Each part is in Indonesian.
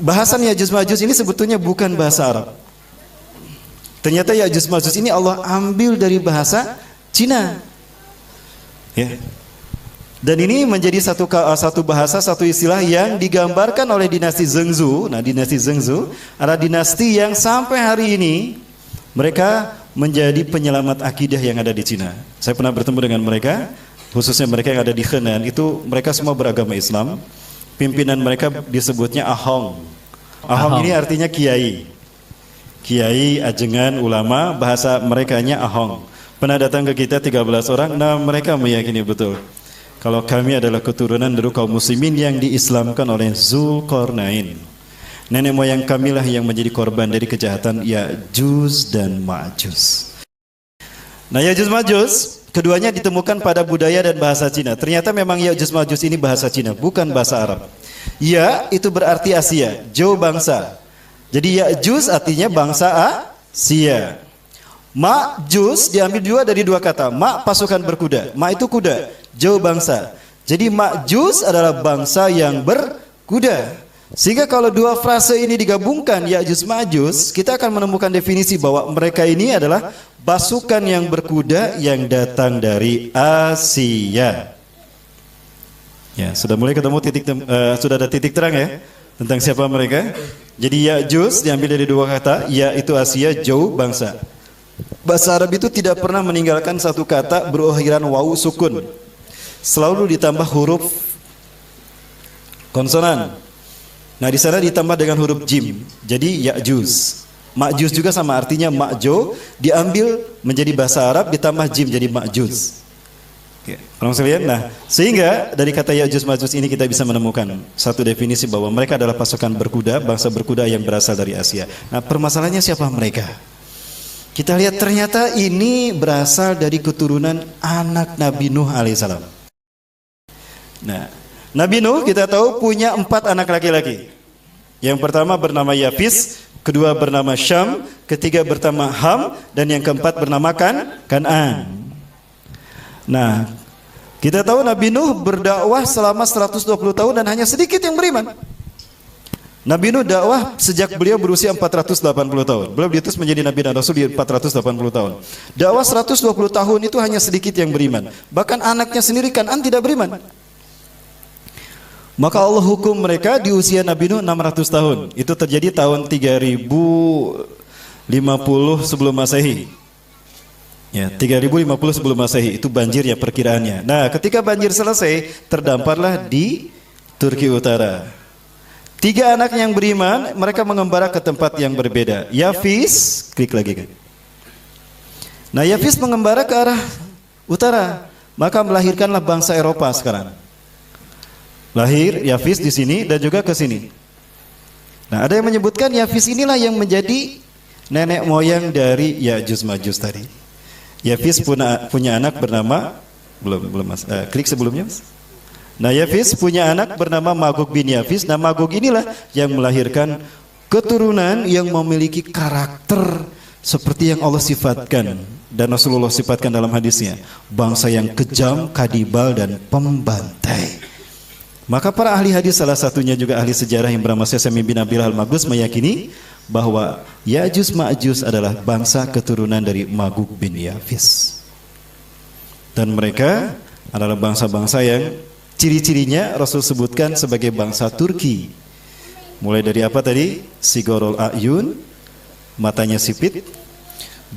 bahasan Ya'juj Ma'juj ini sebetulnya bukan bahasa Arab. Ternyata Ya'juj Ma'juj ini Allah ambil dari bahasa Cina. Ya. Dan ini menjadi satu bahasa, satu istilah yang digambarkan oleh dinasti Zhengzhou. Nah, dinasti Zhengzhou adalah dinasti yang sampai hari ini mereka menjadi penyelamat akidah yang ada di Cina. Saya pernah bertemu dengan mereka, khususnya mereka yang ada di Henan. Itu mereka semua beragama Islam. Pimpinan mereka disebutnya Ahong. Ahong ini artinya kiai. Kiai, ajengan, ulama, bahasa merekanya Ahong. Pernah datang ke kita 13 orang. Nah, mereka meyakini betul kalau kami adalah keturunan dari kaum muslimin yang diislamkan oleh Zulkarnain. Nenek moyang kamilah yang menjadi korban dari kejahatan Ya'juj dan Ma'juj. Nah, Ya'juj Ma'juj keduanya ditemukan pada budaya dan bahasa Cina. Ternyata memang Ya'juj Ma'juj ini bahasa Cina, bukan bahasa Arab. Ya, itu berarti Asia, Zhou bangsa. Jadi Ya'juj artinya bangsa Asia. Ma'juj diambil dari dua kata. Ma pasukan berkuda, ma itu kuda, Zhou bangsa. Jadi Ma'juj adalah bangsa yang berkuda. Sehingga kalau dua frase ini digabungkan, Ya'juj Ma'juj, kita akan menemukan definisi bahwa mereka ini adalah pasukan yang berkuda yang datang dari Asia. Ya, sudah mulai ketemu sudah ada titik terang ya tentang siapa mereka. Jadi Ya'juj diambil dari dua kata, ya itu Asia, Zhou bangsa. Bahasa Arab itu tidak pernah meninggalkan satu kata berakhiran wawu sukun. Selalu ditambah huruf konsonan. Nah, di sana ditambah dengan huruf jim. Jadi Ya'juj. Ma'juj juga sama artinya Ma'jo, diambil menjadi bahasa Arab ditambah jim jadi Ma'juj. Oke, sekalian. Nah, sehingga dari kata Ya'juj Ma'juj ini kita bisa menemukan satu definisi bahwa mereka adalah pasukan berkuda, bangsa berkuda yang berasal dari Asia. Nah, permasalahannya siapa mereka? Kita lihat ternyata ini berasal dari keturunan anak Nabi Nuh alaihissalam. Nah, Nabi Nuh kita tahu punya 4 anak laki-laki. Yang pertama bernama Yafis, kedua bernama Syam, ketiga bernama Ham, dan yang keempat bernama Kan'an. Nah, kita tahu Nabi Nuh berdakwah selama 120 tahun dan hanya sedikit yang beriman. Nabi Nuh dakwah sejak beliau berusia 480 tahun. Beliau diutus menjadi Nabi dan Rasul di 480 tahun. Dakwah 120 tahun itu hanya sedikit yang beriman. Bahkan anaknya sendiri Kan'an tidak beriman. Maka Allah hukum mereka di usia Nabi Nuh 600 tahun. Itu terjadi tahun 3050 sebelum Masehi. Ya, 3050 sebelum Masehi itu banjirnya perkiraannya. Nah, ketika banjir selesai, terdamparlah di Turki Utara. 3 anak yang beriman, mereka mengembara ke tempat yang berbeda. Yafis, klik lagi kan. Nah, Yafis mengembara ke arah utara, maka melahirkanlah bangsa Eropa sekarang. Lahir Yafis di sini dan juga ke sini. Nah, ada yang menyebutkan Yafis inilah yang menjadi nenek moyang dari Ya'juj Ma'juj tadi. Yafis punya anak bernama klik sebelumnya. Nah, Yafis punya anak bernama Magog bin Yafis. Nah, Magog inilah yang melahirkan keturunan yang memiliki karakter seperti yang Allah sifatkan dan Rasulullah sifatkan dalam hadisnya, bangsa yang kejam, kadibal dan pembantai. Maka para ahli hadis, salah satunya juga ahli sejarah yang bernama Syaikh bin Abil Al-Maghus, meyakini bahwa Ya'juj Ma'juj adalah bangsa keturunan dari Magog bin Yafis. Dan mereka adalah bangsa-bangsa yang ciri-cirinya Rasul sebutkan sebagai bangsa Turki. Mulai dari apa tadi? Sigorul A'yun, matanya sipit,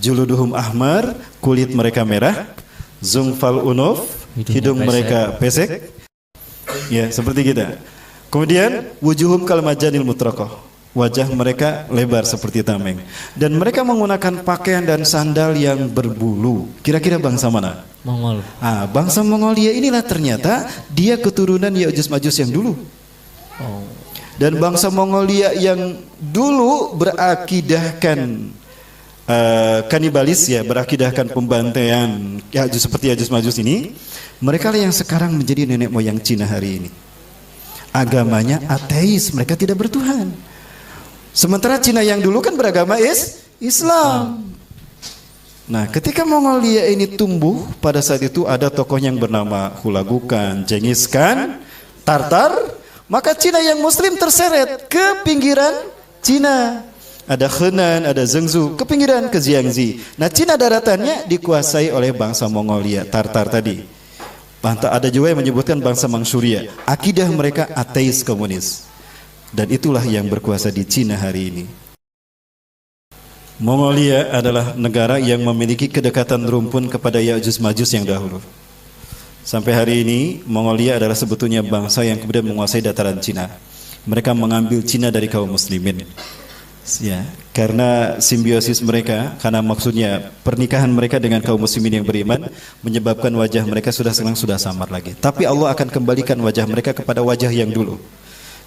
juluduhum ahmar, kulit mereka merah, zungfal unuf, hidung mereka pesek. Ya, seperti kita. Kemudian wujuhum kal majanil mutraqah, wajah mereka lebar seperti tameng, dan mereka menggunakan pakaian dan sandal yang berbulu. Kira-kira bangsa mana? Mongol. Bangsa Mongolia inilah ternyata dia keturunan Ya'juj Ma'juj yang dulu. Dan bangsa Mongolia yang dulu berakidahkan kanibalis, ya, berakidahkan pembantaian seperti Ya'juj Ma'juj ini, mereka lah yang sekarang menjadi nenek moyang Cina hari ini. Agamanya ateis, mereka tidak bertuhan. Sementara Cina yang dulu kan beragama Islam. Nah, ketika Mongolia ini tumbuh, pada saat itu ada tokoh yang bernama Hulagu Khan, Genghis Khan, Tartar, Maka Cina yang muslim terseret ke pinggiran Cina. Ada Henan, ada Zhengzhou, ke pinggiran ke Jiangxi. Nah, Cina daratannya dikuasai oleh bangsa Mongolia, Tartar tadi. Ada juga yang menyebutkan bangsa Manchuria. Akidah mereka ateis komunis. Dan itulah yang berkuasa di Cina hari ini. Mongolia adalah negara yang memiliki kedekatan rumpun kepada Ya'juj Ma'juj yang dahulu. Sampai hari ini Mongolia adalah sebetulnya bangsa yang kemudian menguasai dataran Cina. Mereka mengambil Cina dari kaum muslimin. Ya, karena simbiosis mereka, karena maksudnya pernikahan mereka dengan kaum muslimin yang beriman menyebabkan wajah mereka sudah samar lagi. Tapi Allah akan kembalikan wajah mereka kepada wajah yang dulu.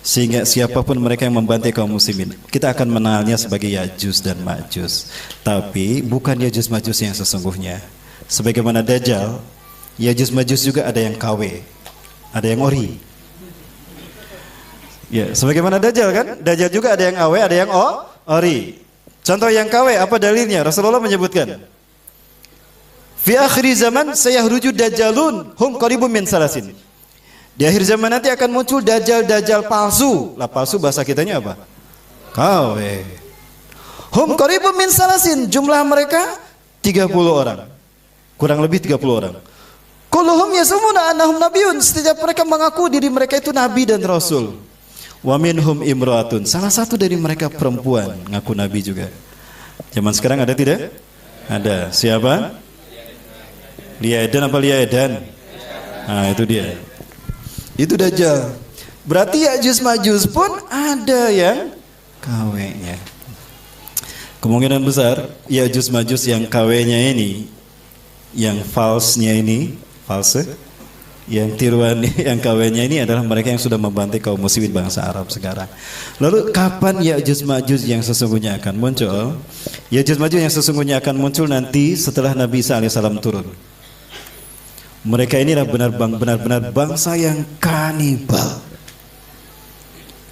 Sehingga siapapun mereka yang membantai kaum muslimin, kita akan mengenalnya sebagai Ya'juj dan Ma'juj. Tapi bukan Ya'juj Ma'juj yang sesungguhnya. Sebagaimana Dajjal, Ya'juj Ma'juj juga ada yang KW, ada yang ori. Ya, sebagaimana Dajjal kan? Dajjal juga ada yang AW, ada yang ori. Contoh yang KW apa dalilnya? Rasulullah menyebutkan, fi akhir zaman sayahruju dajjalun hum qaribun min salasin. Di akhir zaman nanti akan muncul dajjal-dajjal palsu. Lah palsu bahasa kitanya apa? KW. Hum qaribun min salasin, jumlah mereka 30 orang. Kurang lebih 30 orang. Kulluhum yasumuna annahum nabiyyun, setiap mereka mengaku diri mereka itu nabi dan rasul. Wa minhum imra'atun, salah satu dari mereka perempuan ngaku nabi juga. Zaman sekarang ada tidak? Ada. Siapa? Lia Edan apa Lia Edan? Nah, itu dia. Itu Dajjal. Berarti Ya'juj Ma'juj pun ada yang KW-nya. Kemungkinan besar Ya'juj Ma'juj yang KW-nya ini, yang false-nya ini, false, yang tiruan yang KW-nya ini adalah mereka yang sudah membantai kaum muslimin bangsa Arab sekarang. Lalu kapan Ya'juj Ma'juj yang sesungguhnya akan muncul? Ya'juj Ma'juj yang sesungguhnya akan muncul nanti setelah Nabi Isa alaihissalam turun. Mereka inilah benar-benar bangsa yang kanibal.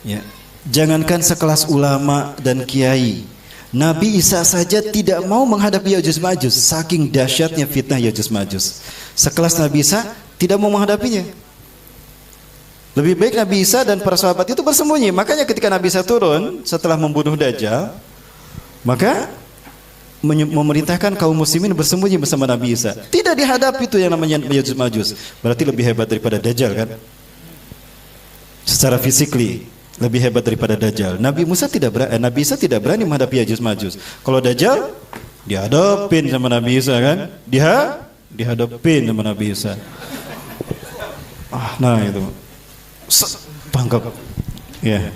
Ya. Jangankan sekelas ulama dan kiai, Nabi Isa saja tidak mau menghadapi Ya'juj Ma'juj, saking dahsyatnya fitnah Ya'juj Ma'juj. Sekelas Nabi Isa tidak mau menghadapinya. Lebih baik Nabi Isa dan para sahabat itu bersembunyi. Makanya ketika Nabi Isa turun setelah membunuh Dajjal, maka memerintahkan kaum muslimin bersembunyi bersama Nabi Isa. Tidak dihadapi itu yang namanya Ya'juj Ma'juj. Berarti lebih hebat daripada Dajjal kan? Secara fisikly lebih hebat daripada Dajjal. Nabi Isa tidak berani menghadapi Ya'juj Ma'juj. Kalau Dajjal dihadapin sama Nabi Isa kan? Dihadapin sama Nabi Isa. Nah itu. Tangkap. Ya.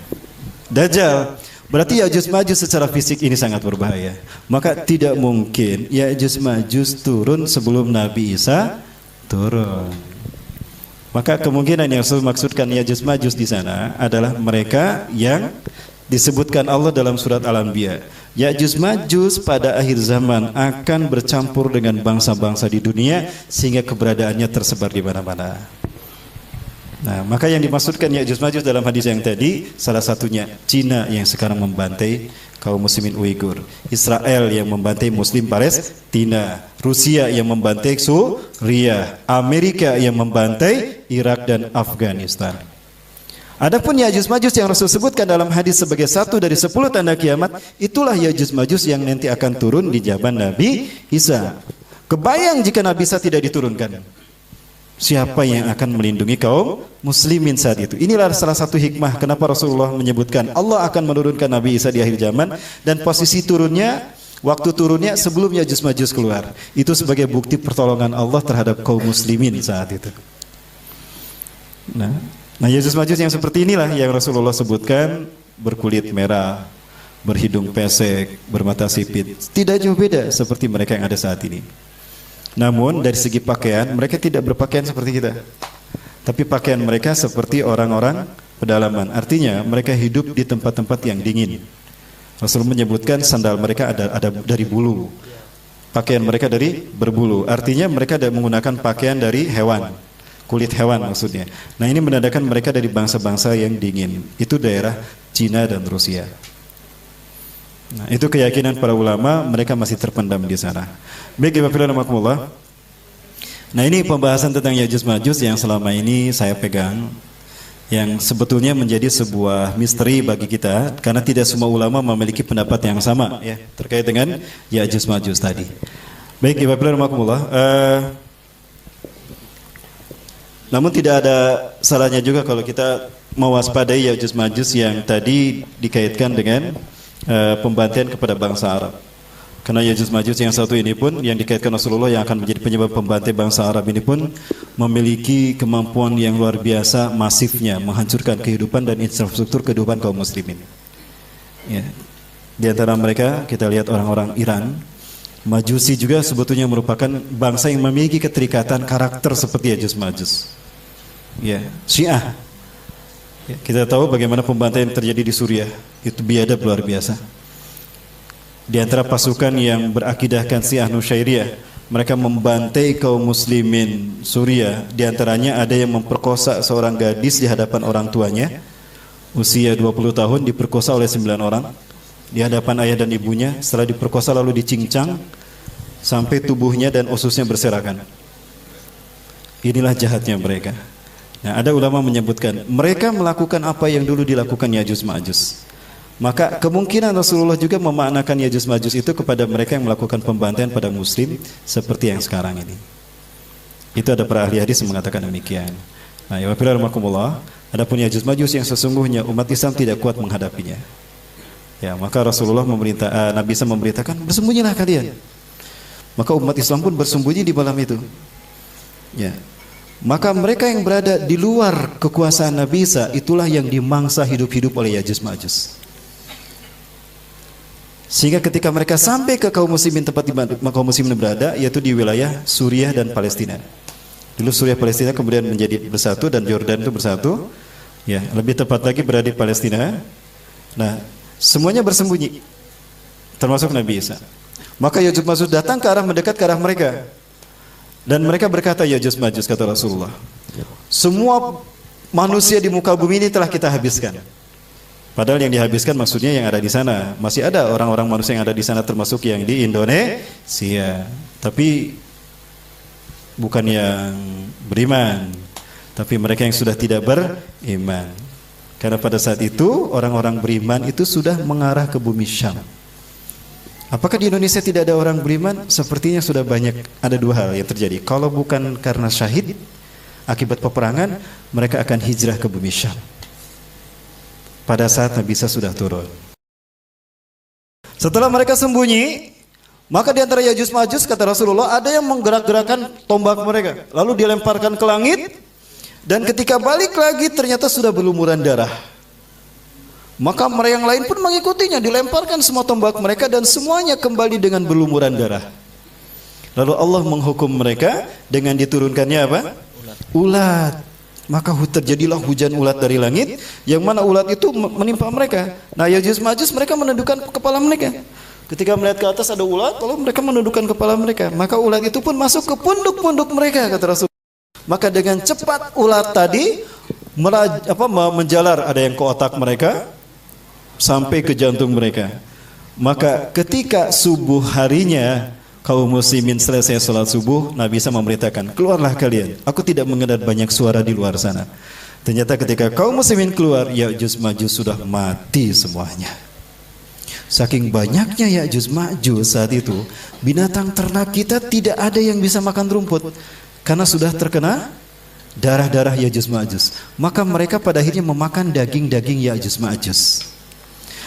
Dajjal. Berarti Ya'juj Ma'juj secara fisik ini sangat berbahaya. Maka tidak mungkin Ya'juj Ma'juj turun sebelum Nabi Isa turun. Maka kemungkinan yang saya maksudkan Ya'juj Ma'juj di sana adalah mereka yang disebutkan Allah dalam surat Al-Anbiya. Ya'juj Ma'juj pada akhir zaman akan bercampur dengan bangsa-bangsa di dunia sehingga keberadaannya tersebar di mana-mana. Nah, maka yang dimaksudkan Ya'juj Ma'juj dalam hadis yang tadi salah satunya Cina yang sekarang membantai kaum muslimin Uighur, Israel yang membantai muslim Palestina, Rusia yang membantai Suriah, Amerika yang membantai Irak dan Afghanistan. Adapun Ya'juj Ma'juj yang Rasul sebutkan dalam hadis sebagai satu dari 10 tanda kiamat, itulah Ya'juj Ma'juj yang nanti akan turun di zaman Nabi Isa. Kebayang jika Nabi Isa tidak diturunkan, siapa yang akan melindungi kaum muslimin saat itu? Inilah salah satu hikmah kenapa Rasulullah menyebutkan Allah akan menurunkan Nabi Isa di akhir zaman, dan posisi turunnya, waktu turunnya sebelum Ya'juj Ma'juj keluar. Itu sebagai bukti pertolongan Allah terhadap kaum muslimin saat itu. Nah Ya'juj Ma'juj yang seperti inilah yang Rasulullah sebutkan, berkulit merah, berhidung pesek, bermata sipit. Tidak jauh beda seperti mereka yang ada saat ini. Namun dari segi pakaian mereka tidak berpakaian seperti kita, tapi pakaian mereka seperti orang-orang pedalaman. Artinya mereka hidup di tempat-tempat yang dingin. Rasul menyebutkan sandal mereka ada dari bulu, pakaian mereka dari berbulu. Artinya mereka menggunakan pakaian dari hewan, kulit hewan maksudnya. Nah ini menandakan mereka dari bangsa-bangsa yang dingin. Itu daerah Cina dan Rusia. Nah, itu keyakinan para ulama, mereka masih terpendam di sana. Baik, nah ini pembahasan tentang Ya'juj Ma'juj yang selama ini saya pegang. yang sebetulnya menjadi sebuah misteri bagi kita karena tidak semua ulama memiliki pendapat yang sama ya terkait dengan Ya'juj Ma'juj tadi. Baik, Ibu Rahmatullah. Namun tidak ada salahnya juga kalau kita mewaspadai Ya'juj Ma'juj yang tadi dikaitkan dengan pembantaian kepada bangsa Arab. Karena Ya'juj Ma'juj yang satu ini pun yang dikaitkan Rasulullah yang akan menjadi penyebab pembantai bangsa Arab ini pun memiliki kemampuan yang luar biasa masifnya menghancurkan kehidupan dan infrastruktur kehidupan kaum muslimin. Ya. Di antara mereka kita lihat orang-orang Iran, Majusi juga sebetulnya merupakan bangsa yang memiliki keterikatan karakter seperti Ya'juj Ma'juj. Ya, Syiah. Ya, kita tahu bagaimana pembantaian terjadi di Suriah, itu biadab luar biasa. Di antara pasukan yang berakidahkan Syiah Nusyairiyah, mereka membantai kaum muslimin Suriah. Di antaranya ada yang memperkosa seorang gadis di hadapan orang tuanya, usia 20 tahun, diperkosa oleh 9 orang di hadapan ayah dan ibunya. Setelah diperkosa lalu dicincang sampai tubuhnya dan ususnya berserakan. Inilah jahatnya mereka. Nah, ada ulama menyebutkan mereka melakukan apa yang dulu dilakukan Ya'juj Ma'juj. Maka kemungkinan Rasulullah juga memaknakan Ya'juj Ma'juj itu kepada mereka yang melakukan pembantaian pada muslim seperti yang sekarang ini. Itu ada para ahli hadis yang mengatakan demikian. Nah, ya wabillahi adapun Ya'juj Ma'juj yang sesungguhnya umat Islam tidak kuat menghadapinya. Ya, maka Rasulullah Nabi Isa memberitakan, bersembunyilah kalian. Maka umat Islam pun bersembunyi di malam itu. Ya. Maka mereka yang berada di luar kekuasaan Nabi Isa itulah yang dimangsa hidup-hidup oleh Ya'juj Ma'juj. Sehingga ketika mereka sampai ke kaum muslimin tempat di mana kaum muslimin berada, yaitu di wilayah Suriah dan Palestina. Dulu Suriah Palestina kemudian menjadi bersatu dan Yordan itu bersatu. Ya, lebih tepat lagi berada di Palestina. Nah, semuanya bersembunyi, termasuk Nabi Isa. Maka Ya'juj Ma'juj datang ke arah mendekat ke arah mereka. Dan mereka berkata, Ya'juj Ma'juj, kata Rasulullah, semua manusia di muka bumi ini telah kita habiskan. Padahal yang dihabiskan maksudnya yang ada di sana. Masih ada orang-orang manusia yang ada di sana termasuk yang di Indonesia. Tapi bukan yang beriman, tapi mereka yang sudah tidak beriman. Karena pada saat itu orang-orang beriman itu sudah mengarah ke bumi Syam. Apakah di Indonesia tidak ada orang beriman? Sepertinya sudah banyak. Ada dua hal yang terjadi. Kalau bukan karena syahid akibat peperangan, mereka akan hijrah ke bumi Syam pada saat Nabi Isa sudah turun. Setelah mereka sembunyi, maka di antara Ya'juj Ma'juj, kata Rasulullah, ada yang menggerak-gerakkan tombak mereka, lalu dilemparkan ke langit, dan ketika balik lagi ternyata sudah berlumuran darah. Maka mereka yang lain pun mengikutinya, dilemparkan semua tombak mereka dan semuanya kembali dengan berlumuran darah. Lalu Allah menghukum mereka dengan diturunkannya apa? Ulat. Maka terjadilah hujan ulat dari langit, yang mana ulat itu menimpa mereka. Nah, Ya'juj Ma'juj mereka menundukkan kepala mereka. Ketika melihat ke atas ada ulat, lalu mereka menundukkan kepala mereka. Maka ulat itu pun masuk ke punduk-punduk mereka, kata Rasul. Maka dengan cepat ulat tadi menjalar, ada yang ke otak mereka sampai ke jantung mereka. Maka ketika subuh harinya, kaum muslimin selesai sholat subuh, Nabi Isa memberitakan, keluarlah kalian, aku tidak mendengar banyak suara di luar sana. Ternyata ketika kaum muslimin keluar, Ya'juj Ma'juj sudah mati semuanya. Saking banyaknya Ya'juj Ma'juj saat itu, binatang ternak kita tidak ada yang bisa makan rumput, karena sudah terkena darah-darah Ya'juj Ma'juj. Maka mereka pada akhirnya memakan daging-daging Ya'juj Ma'juj.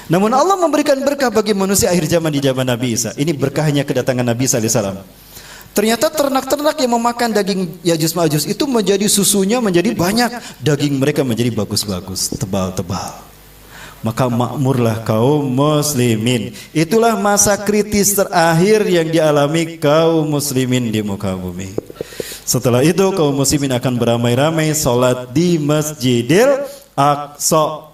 Namun Allah memberikan berkah bagi manusia akhir zaman di zaman Nabi Isa. Ini berkahnya kedatangan Nabi Isa alaihissalam. Ternyata ternak-ternak yang memakan daging Ya'juj Ma'juj itu menjadi susunya menjadi banyak, daging mereka menjadi bagus-bagus, tebal-tebal. Maka makmurlah kaum muslimin. Itulah masa kritis terakhir yang dialami kaum muslimin di muka bumi. Setelah itu kaum muslimin akan beramai-ramai salat di Masjidil Aqsa.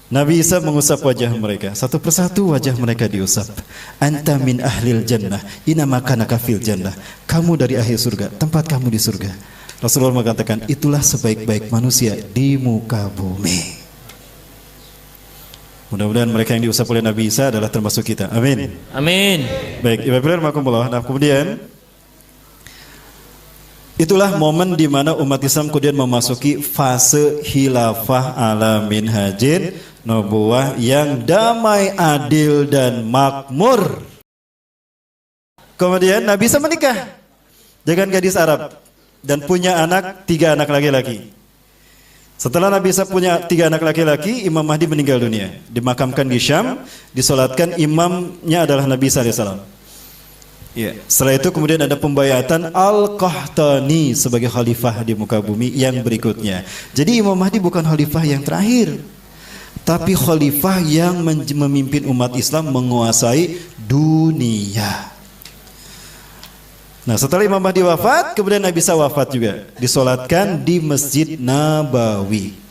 Nabi Isa mengusap wajah mereka, satu persatu wajah mereka diusap. Anta min ahlil jannah, inama kanaka fil jannah. Kamu dari ahli surga, tempat kamu di surga. Rasulullah mengatakan, itulah sebaik-baik manusia di muka bumi. Mudah-mudahan mereka yang diusap oleh Nabi Isa adalah termasuk kita. Amin. Amin. Baik, Ibu Rahmatullah. Nah, kemudian Itulah momen di mana umat Islam kemudian memasuki fase khilafah ala minhajin nubuwah yang damai, adil dan makmur. Kemudian Nabi bisa menikah dengan gadis Arab dan punya anak, 3 anak laki-laki. Setelah Nabi Isa punya 3 anak laki-laki, Imam Mahdi meninggal dunia, dimakamkan di Syam, disolatkan, imamnya adalah Nabi Isa alaihissalam. Ya. Setelah itu kemudian ada pembayatan Al-Qahtani sebagai khalifah di muka bumi yang berikutnya. Jadi Imam Mahdi bukan khalifah yang terakhir, tapi khalifah yang memimpin umat Islam menguasai dunia. Nah, setelah Imam Mahdi wafat, kemudian Nabi Isa wafat juga, disolatkan di Masjid Nabawi.